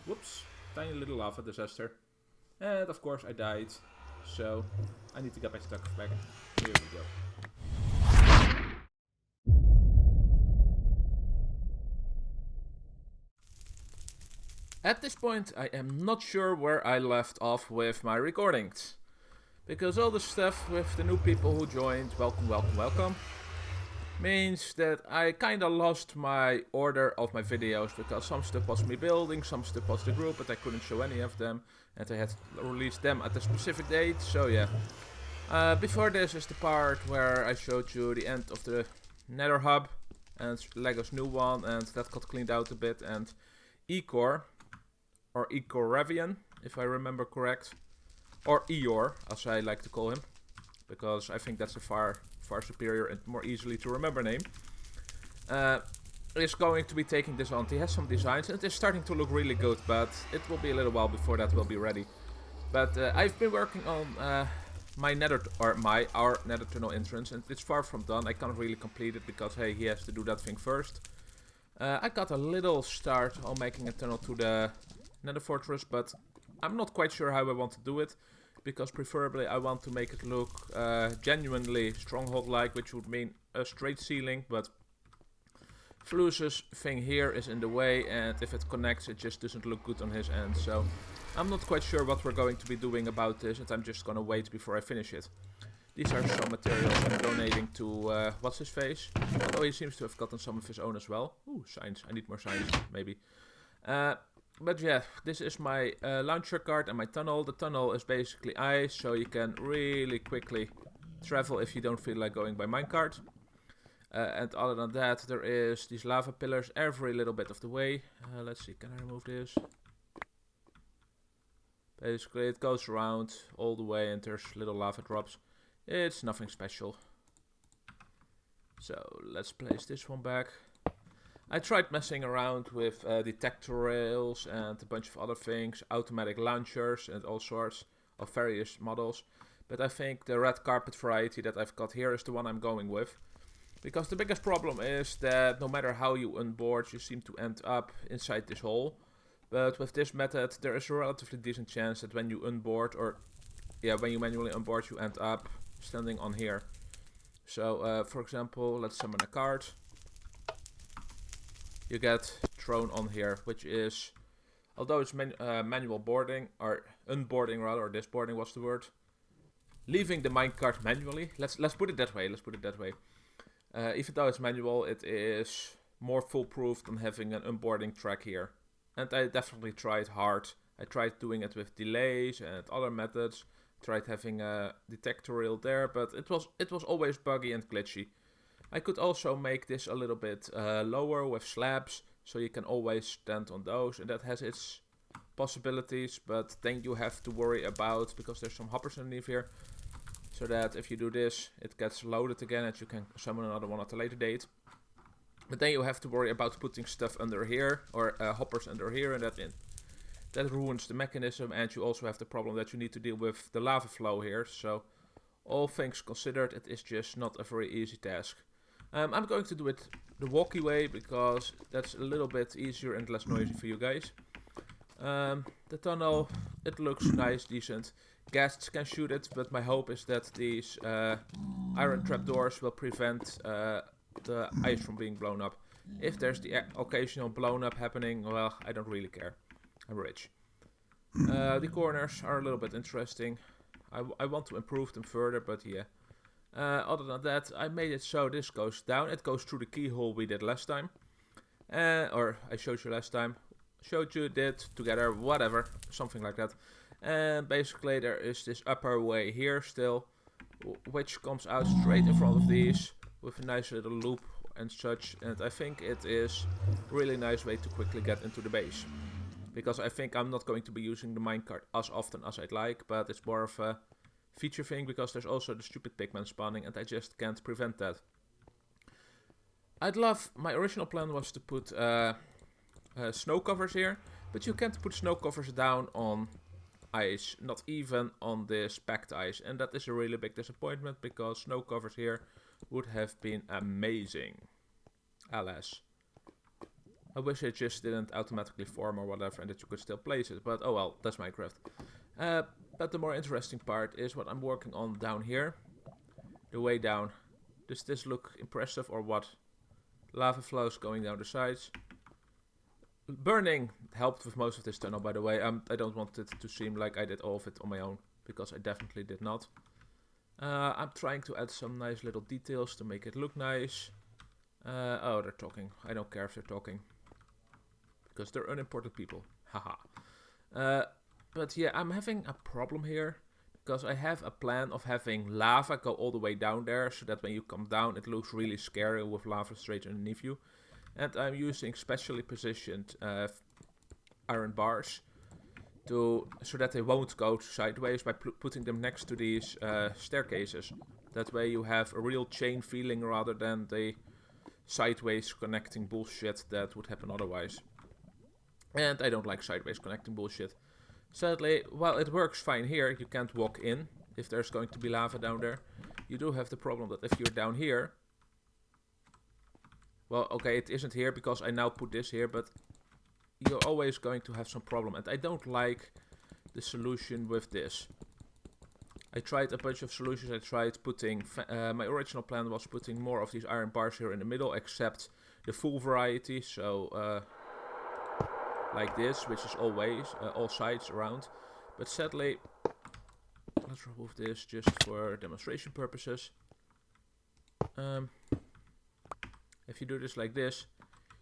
Whoops, tiny little lava disaster. And of course I died, so I need to get my stuff back. Here we go. At this point I am not sure where I left off with my recordings. Because all the stuff with the new people who joined, welcome, means that I kinda lost my order of my videos, because some stuff was me building, some stuff was the group, but I couldn't show any of them, and I had to release them at a specific date, so yeah. Before this is the part where I showed you the end of the Nether hub, and Lego's new one, and that got cleaned out a bit, and Ecor, or Ecoravian, if I remember correct, or Eeyore, as I like to call him, because I think that's a far superior and more easily to remember name, is going to be taking this on. He has some designs and it is starting to look really good, but it will be a little while before that will be ready. But I've been working on our Nether tunnel entrance, and it's far from done. I can't really complete it because hey, he has to do that thing first. I got a little start on making a tunnel to the Nether fortress, but I'm not quite sure how I want to do it, because preferably I want to make it look genuinely stronghold-like, which would mean a straight ceiling, but Flus's thing here is in the way, and if it connects it just doesn't look good on his end, so I'm not quite sure what we're going to be doing about this, and I'm just gonna wait before I finish it. These are some materials I'm donating to what's his face, although he seems to have gotten some of his own as well. Ooh, signs, I need more signs, maybe. But yeah, this is my launcher card and my tunnel. The tunnel is basically ice, so you can really quickly travel if you don't feel like going by minecart. And other than that, there is these lava pillars every little bit of the way. Let's see, can I remove this? Basically, it goes around all the way and there's little lava drops. It's nothing special. So, let's place this one back. I tried messing around with detector rails and a bunch of other things, automatic launchers and all sorts of various models. But I think the red carpet variety that I've got here is the one I'm going with. Because the biggest problem is that no matter how you unboard, you seem to end up inside this hole. But with this method, there is a relatively decent chance that when you unboard, or yeah, when you manually unboard, you end up standing on here. So, for example, let's summon a card. You get thrown on here, which is, although it's manual boarding, or unboarding rather, or disboarding was the word, leaving the minecart manually. Let's put it that way. Even though it's manual, it is more foolproof than having an unboarding track here. And I definitely tried hard. I tried doing it with delays and other methods. Tried having a detector rail there, but it was always buggy and glitchy. I could also make this a little bit lower with slabs, so you can always stand on those, and that has its possibilities, but then you have to worry about, because there's some hoppers underneath here, so that if you do this, it gets loaded again and you can summon another one at a later date. But then you have to worry about putting stuff under here, or hoppers under here, and that ruins the mechanism, and you also have the problem that you need to deal with the lava flow here, so all things considered, it is just not a very easy task. I'm going to do it the walkie way, because that's a little bit easier and less noisy for you guys. The tunnel, it looks nice, decent. Guests can shoot it, but my hope is that these iron trapdoors will prevent the ice from being blown up. If there's the occasional blown up happening, well, I don't really care. I'm rich. The corners are a little bit interesting. I want to improve them further, but yeah. Other than that, I made it so this goes down. It goes through the keyhole we did last time. Or I showed you last time. Showed you, did, together, whatever. Something like that. And basically there is this upper way here still, which comes out straight in front of these with a nice little loop and such. And I think it is a really nice way to quickly get into the base. Because I think I'm not going to be using the minecart as often as I'd like, but it's more of a feature thing, because there's also the stupid pigman spawning and I just can't prevent that. My original plan was to put snow covers here, but you can't put snow covers down on ice, not even on this packed ice, and that is a really big disappointment, because snow covers here would have been amazing. Alas. I wish it just didn't automatically form or whatever and that you could still place it. But oh well, that's Minecraft. But the more interesting part is what I'm working on down here. The way down. Does this look impressive or what? Lava flows going down the sides. Burning helped with most of this tunnel, by the way. I don't want it to seem like I did all of it on my own, because I definitely did not. I'm trying to add some nice little details to make it look nice. Oh, they're talking. I don't care if they're talking, because they're unimportant people. Haha. But yeah, I'm having a problem here, because I have a plan of having lava go all the way down there, so that when you come down it looks really scary with lava straight underneath you. And I'm using specially positioned iron bars so that they won't go sideways by putting them next to these staircases. That way you have a real chain feeling rather than the sideways connecting bullshit that would happen otherwise. And I don't like sideways connecting bullshit. Sadly, while it works fine here, you can't walk in if there's going to be lava down there. You do have the problem that if you're down here... Well, okay, it isn't here because I now put this here, but you're always going to have some problem. And I don't like the solution with this. I tried a bunch of solutions. I tried putting... my original plan was putting more of these iron bars here in the middle, except the full variety. So, like this, which is always, all sides around. But sadly, let's remove this just for demonstration purposes. If you do this like this,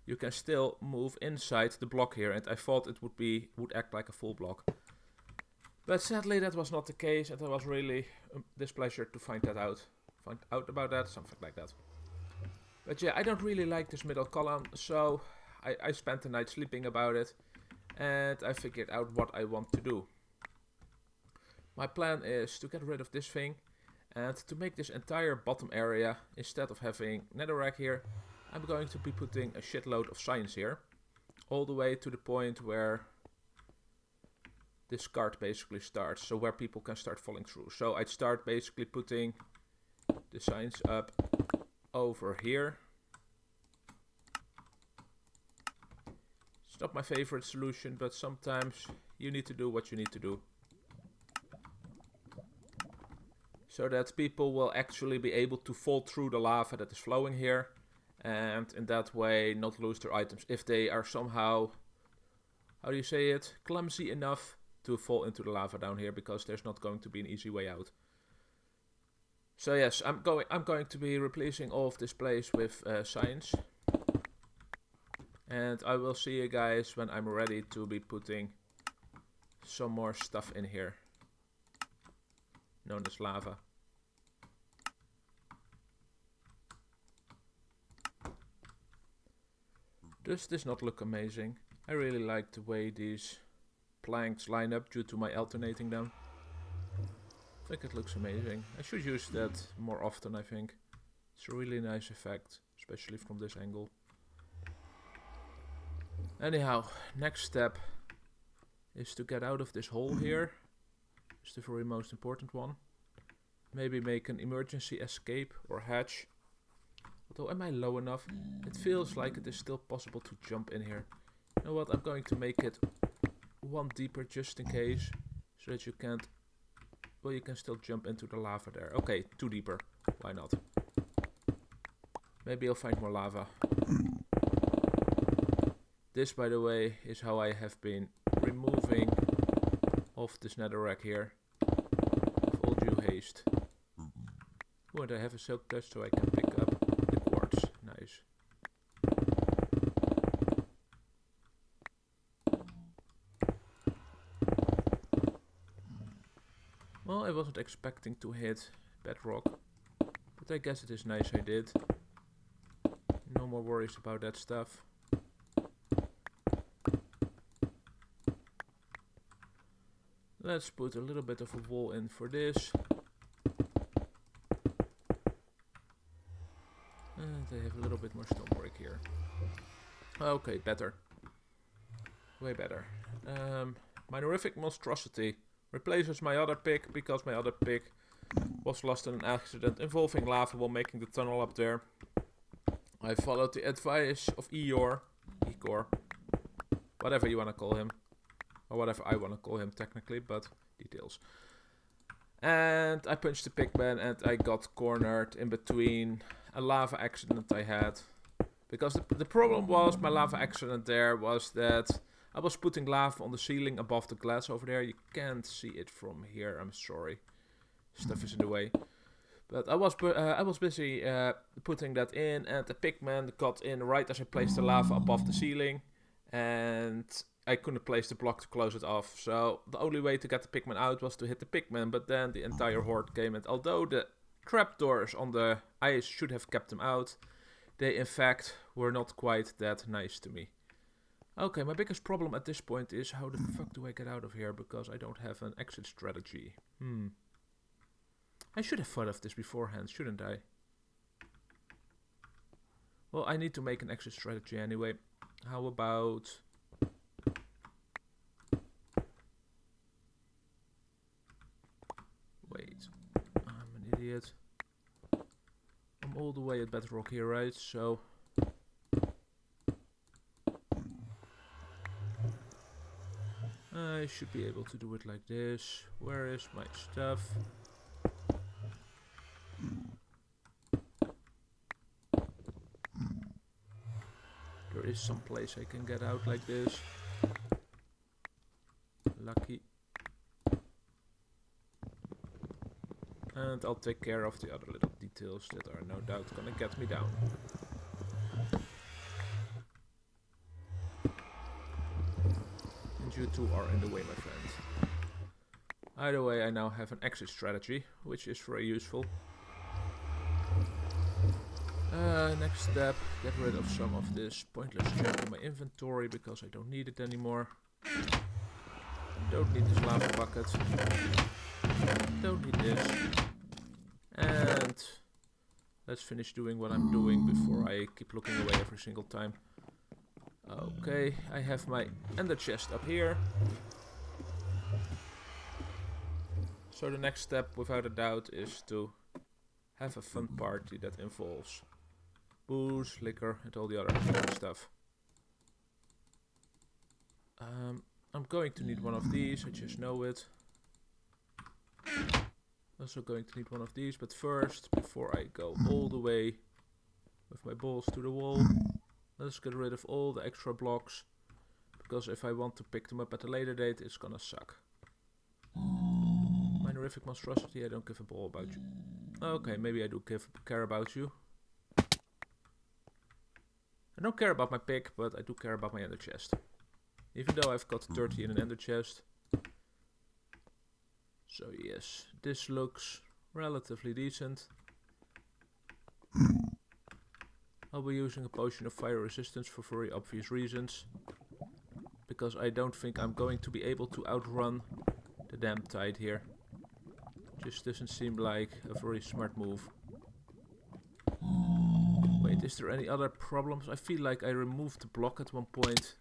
you can still move inside the block here, and I thought it would act like a full block. But sadly that was not the case, and it was really displeasure to find out about that, something like that. But yeah, I don't really like this middle column, so I spent the night sleeping about it, and I figured out what I want to do. My plan is to get rid of this thing, and to make this entire bottom area, instead of having netherrack here, I'm going to be putting a shitload of signs here. All the way to the point where this cart basically starts. So where people can start falling through. So I'd start basically putting the signs up over here. It's not my favorite solution, but sometimes you need to do what you need to do. So that people will actually be able to fall through the lava that is flowing here. And in that way not lose their items if they are somehow, how do you say it, clumsy enough to fall into the lava down here, because there's not going to be an easy way out. So yes, I'm going to be replacing all of this place with signs. And I will see you guys when I'm ready to be putting some more stuff in here, known as lava. Does this not look amazing? I really like the way these planks line up due to my alternating them. I think it looks amazing. I should use that more often, I think. It's a really nice effect, especially from this angle. Anyhow, next step is to get out of this hole here. It's the very most important one. Maybe make an emergency escape or hatch. Although, am I low enough? It feels like it is still possible to jump in here. You know what, I'm going to make it one deeper just in case. So that you can't... Well, you can still jump into the lava there. Okay, 2 deeper. Why not? Maybe I'll find more lava. This, by the way, is how I have been removing off this netherrack here. With all due haste. Oh, and I have a silk touch so I can pick up the quartz. Nice. Well, I wasn't expecting to hit bedrock, but I guess it is nice I did. No more worries about that stuff. Let's put a little bit of a wall in for this. And I have a little bit more stone brick here. Okay, better. Way better. Minorific monstrosity replaces my other pick because my other pick was lost in an accident involving lava while making the tunnel up there. I followed the advice of Eeyore. He Igor. Whatever you want to call him. Or whatever I want to call him technically, but details. And I punched the pigman and I got cornered in between a lava accident I had. Because the problem was, my lava accident there was that I was putting lava on the ceiling above the glass over there. You can't see it from here, I'm sorry. Stuff is in the way. But I was busy putting that in, and the pigman got in right as I placed the lava above the ceiling. And I couldn't place the block to close it off. So the only way to get the pigman out was to hit the pigman, but then the entire horde came. And although the trapdoors on the ice should have kept them out, they in fact were not quite that nice to me. Okay, my biggest problem at this point is how the fuck do I get out of here, because I don't have an exit strategy. I should have thought of this beforehand, shouldn't I? Well, I need to make an exit strategy anyway. How about... Wait, I'm an idiot. I'm all the way at Bedrock here, right? So... I should be able to do it like this. Where is my stuff? There is some place I can get out like this. Lucky. And I'll take care of the other little details that are no doubt gonna get me down. And you two are in the way, my friend. Either way, I now have an exit strategy, which is very useful. Next step, get rid of some of this pointless junk in my inventory because I don't need it anymore. Don't need this lava bucket. Don't need this. And let's finish doing what I'm doing before I keep looking away every single time. Okay, I have my ender chest up here. So the next step, without a doubt, is to have a fun party that involves booze, liquor, and all the other stuff. I'm going to need one of these, I just know it. Also going to need one of these, but first, before I go all the way with my balls to the wall, let's get rid of all the extra blocks, because if I want to pick them up at a later date, it's gonna suck. Minorific monstrosity, I don't give a ball about you. Okay, maybe I do care about you. I don't care about my pick, but I do care about my ender chest. Even though I've got 30 in an ender chest. So yes, this looks relatively decent. I'll be using a potion of fire resistance for very obvious reasons. Because I don't think I'm going to be able to outrun the damn tide here. Just doesn't seem like a very smart move. Wait, is there any other problems? I feel like I removed the block at one point.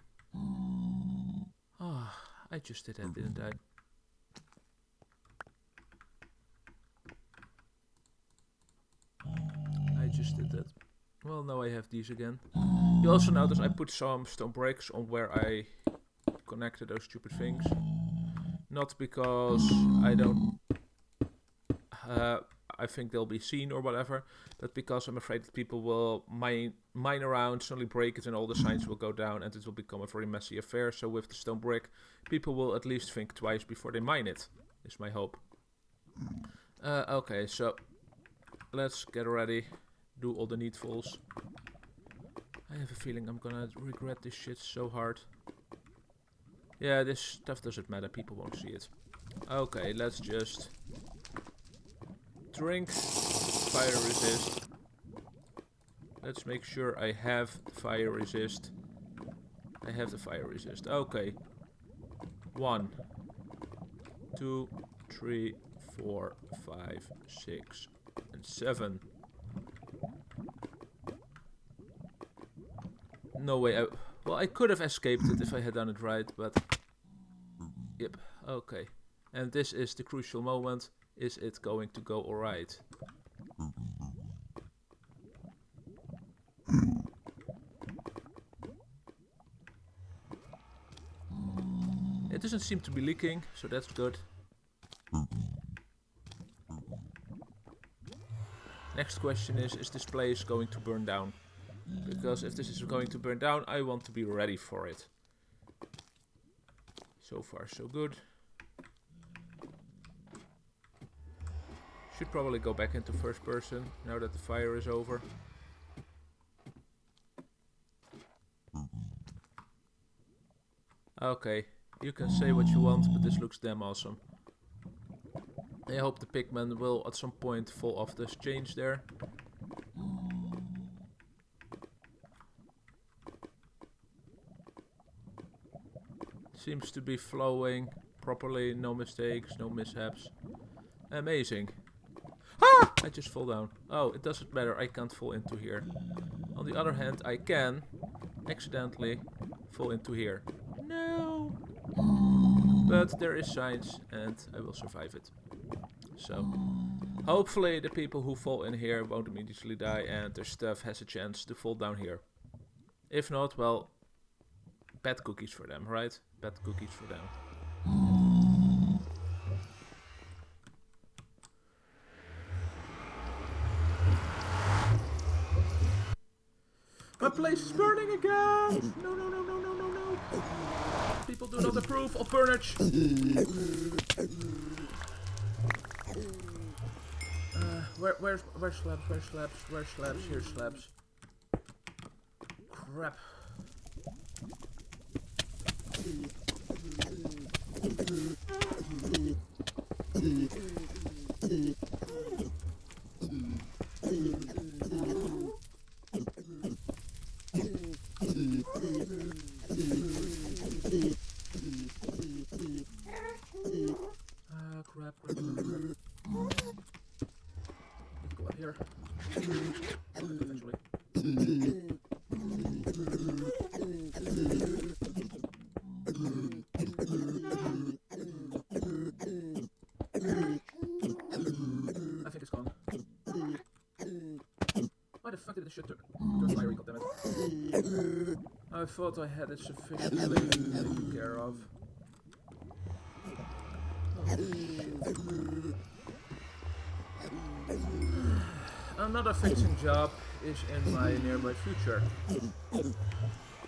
Ah, I just did that, didn't I? I just did that. Well, now I have these again. You also notice I put some stone bricks on where I connected those stupid things. Not because I don't... I think they'll be seen or whatever, but because I'm afraid that people will mine around, suddenly break it, and all the signs will go down, and it will become a very messy affair. So with the stone brick, people will at least think twice before they mine it, is my hope. Okay, so let's get ready, do all the needfuls. I have a feeling I'm gonna regret this shit so hard. Yeah, this stuff doesn't matter, people won't see it. Okay, let's just... drink, fire resist. Let's make sure I have fire resist. I have the fire resist. Okay. 1, 2, 3, 4, 5, 6, and 7. No way. Well, I could have escaped it if I had done it right, but... Yep. Okay. And this is the crucial moment. Is it going to go alright? It doesn't seem to be leaking, so that's good. Next question is this place going to burn down? Because if this is going to burn down, I want to be ready for it. So far, so good. Should probably go back into first person now that the fire is over. Okay, you can say what you want, but this looks damn awesome. I hope the pigmen will at some point fall off this change there. Seems to be flowing properly, no mistakes, no mishaps. Amazing. Ah! I just fall down. Oh, it doesn't matter, I can't fall into here. On the other hand, I can accidentally fall into here. No! But there is science and I will survive it. So, hopefully the people who fall in here won't immediately die and their stuff has a chance to fall down here. If not, well, bad cookies for them, right? Bad cookies for them. My place is burning again! No, no, no, no, no, no, no. People do not approve of burnage. Where's slabs? Where's slabs? Where's slabs? Here's slabs. Crap. Crap. Let's go up here. Eventually. I think it's gone. Why the fuck did the shit turn fiery, goddammit? I thought I had it sufficiently taken care of. Another fixing job is in my nearby future.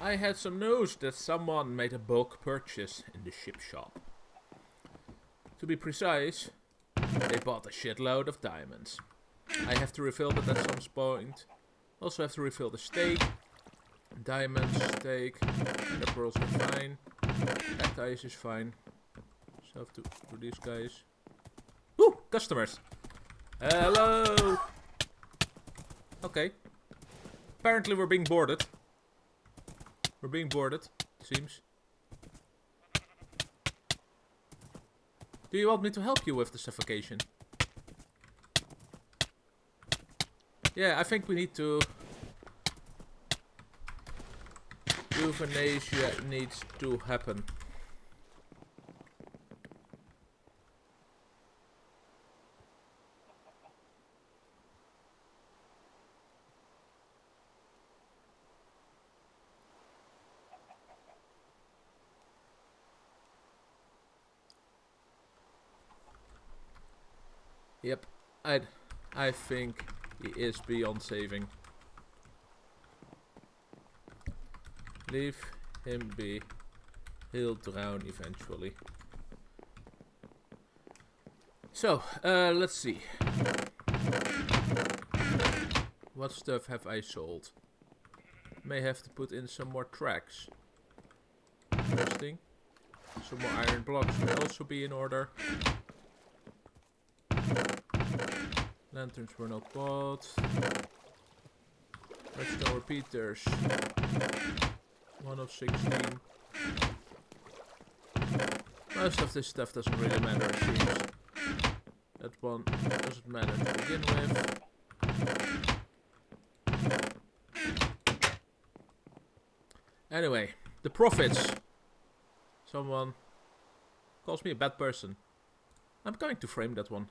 I had some news that someone made a bulk purchase in the ship shop. To be precise, they bought a shitload of diamonds. I have to refill that at some point. Also have to refill the steak. Diamonds, steak, and the pearls are fine. Ice is fine. So I have to do these guys. Woo! Customers! Hello! Okay. Apparently we're being boarded. We're being boarded, seems. Do you want me to help you with the suffocation? Yeah, I think we need to... Euthanasia needs to happen. Yep, I think he is beyond saving. Leave him be. He'll drown eventually. So, let's see. What stuff have I sold? May have to put in some more tracks. Interesting. Some more iron blocks will also be in order. Lanterns were not bought. Redstone repeaters. 1 of 16. Most of this stuff doesn't really matter, it seems. That one doesn't matter to begin with. Anyway, the profits. Someone calls me a bad person. I'm going to frame that one.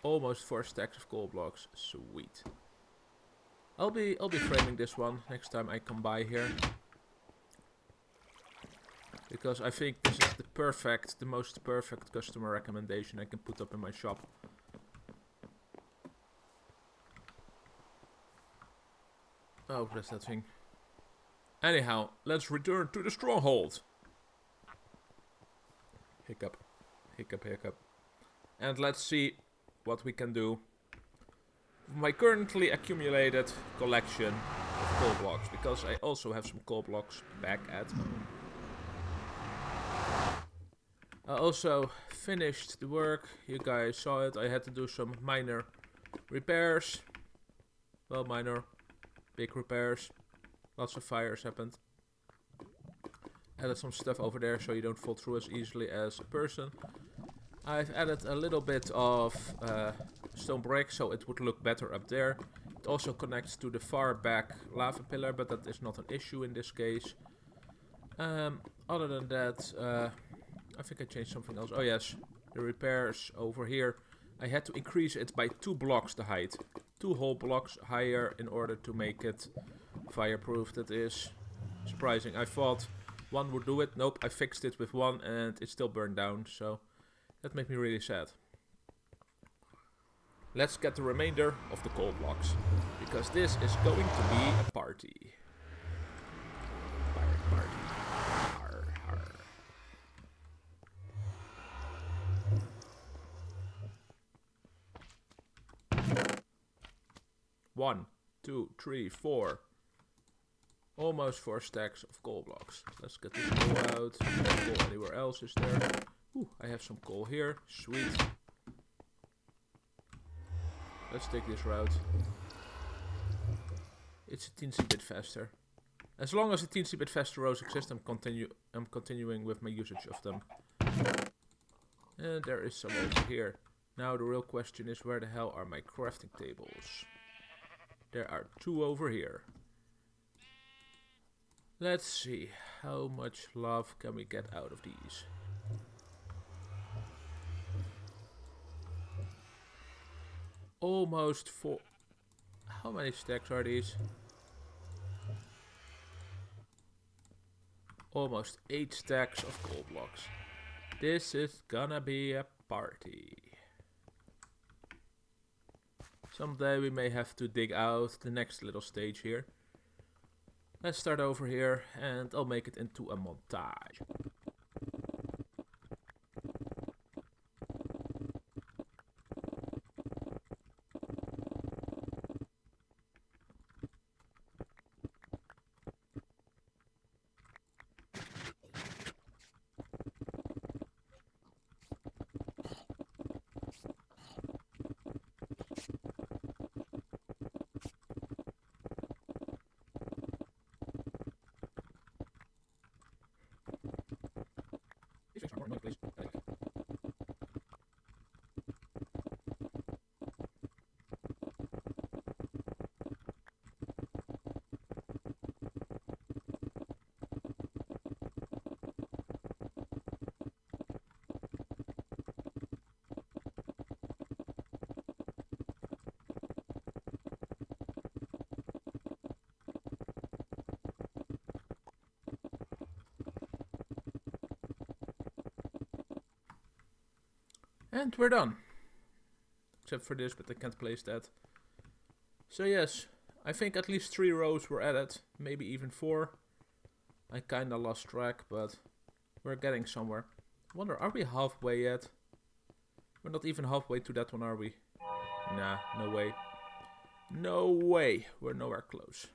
Almost 4 stacks of coal blocks. Sweet. I'll be framing this one next time I come by here. Because I think this is the most perfect customer recommendation I can put up in my shop. Oh, that's that thing. Anyhow, let's return to the stronghold. Hiccup. Hiccup, hiccup. And let's see what we can do with my currently accumulated collection of coal blocks. Because I also have some coal blocks back at home. I also finished the work. You guys saw it. I had to do some minor repairs. Well, minor. Big repairs. Lots of fires happened. Added some stuff over there so you don't fall through as easily as a person. I've added a little bit of stone brick so it would look better up there. It also connects to the far back lava pillar, but that is not an issue in this case. Other than that, I think I changed something else. Oh yes, the repairs over here. I had to increase it by 2 blocks the height. 2 whole blocks higher in order to make it fireproof. That is surprising. I thought 1 would do it. Nope, I fixed it with 1 and it still burned down. So that made me really sad. Let's get the remainder of the coal blocks. Because this is going to be a party. Pirate party. Har, har. One, 2, 3, 4. Almost 4 stacks of coal blocks. Let's get this coal out. No coal anywhere else is there. Ooh, I have some coal here. Sweet. Let's take this route. It's a teensy bit faster. As long as a teensy bit faster roads exist, I'm continuing with my usage of them. And there is some over here. Now the real question is, where the hell are my crafting tables? There are 2 over here. Let's see, how much love can we get out of these? Almost 4. How many stacks are these? Almost 8 stacks of coal blocks. This is gonna be a party. Someday we may have to dig out the next little stage here. Let's start over here and I'll make it into a montage. And we're done. Except for this, but I can't place that. So yes, I think at least 3 rows were added. Maybe even 4. I kinda lost track, but we're getting somewhere. I wonder, are we halfway yet? We're not even halfway to that one, are we? Nah, no way. No way. We're nowhere close.